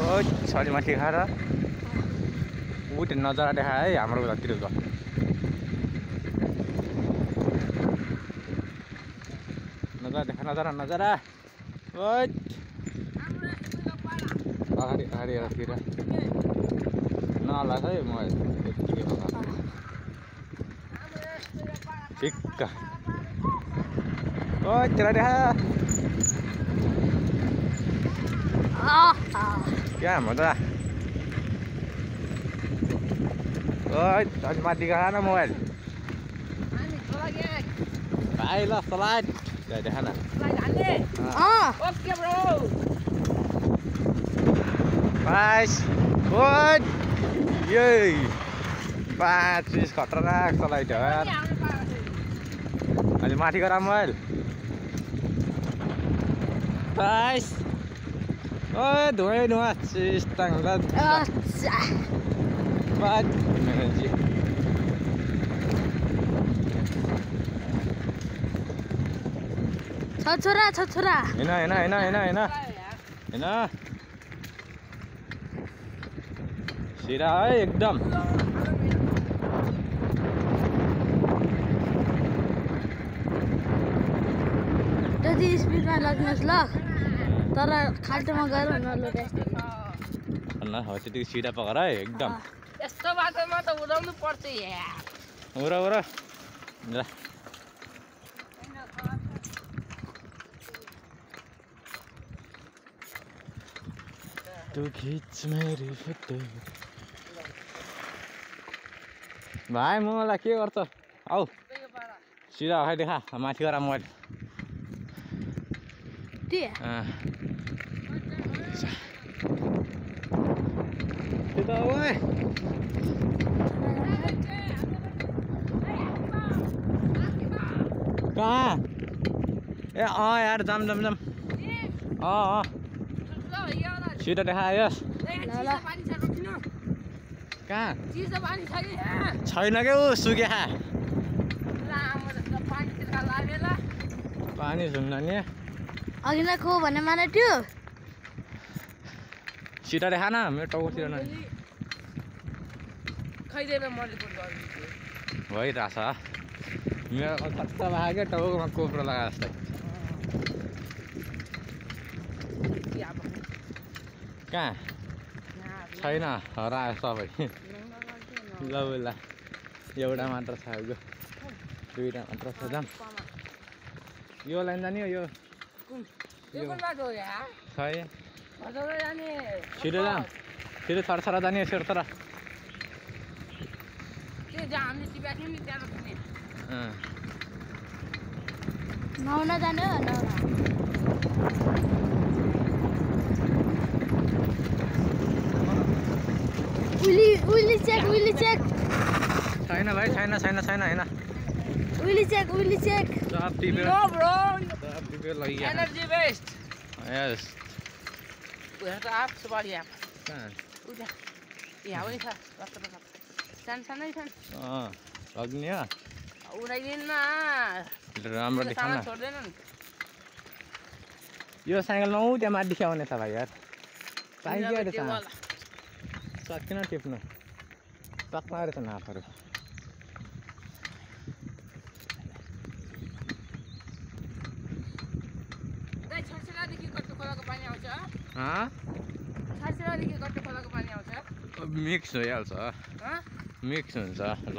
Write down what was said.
ओ छरी माथि खाएर ऊ त्यो नजारा देखा है हाम्रो उतातिरको नजारा ओ अगाडि राखेर नलास है म यतिकै ठिक्क ओ तेरा देखा क्या मजा ओए माथि गएर न मोबाइल भाइ ल स्लाइड देखा न ओके ब्रो बाइस ओए यही 5 खतरनाक स्लाइड हो यार अहिले माथि गएर मोबाइल बाइस ओए धुवा सिस्टङ ल बात जी छोरा हैन सिरा है एकदम त्यति स्पिडमा लाग्नुहोस् ल तर खाल्टोमा गएर नलो न हो त्यतिको सिधा पकर है एकदम यस्तो बाटोमा त उडाउनु पर्छ यार उरा ल तू खींच मेरी फोटो भाइ मलाई के गर्छ आऊ सिधा खाइ देखा माथि गएर मोबाइल कहाँ ए यार जाम सिधा देखायोस् कहाँ छैन क्या ऊ सुके खा पानी सुन्न नि अघि नै खो भने माने त्यो सिधा देखा न मेरो टाउकोतिर न भइरहेछ मेरो कच्चा भएको क्या टाउकोमा कोप्रो लगाए जस्तै कहाँ छैन हरायो सबै ल एउटा मात्र छ यो दुईवटा मात्र छ जाम यो लाइन जाने हो यो छिटो जाम छिटो छरछरा जाने छेर नौना जाने हो उली चेक छैन भाइ छैन हैन उली चेक सब टिप्यो नो ब्रो सब टिप्यो लगिया energy waste yes we have to up somebody up कहाँ उता यहाँ पनि छ सानो छन् लग्ने हो उडाइदिन्न राम्रो देखा न छोड्दैनन् यो साइकलमा ऊ त्यहाँ माथि देखाउने छ भाइ यार पाइन्छ अरे त सकिन टिप्नु टक्क अरे त नाफहरू मिक्स भइहाल्छ मिक्स हुन्छ ल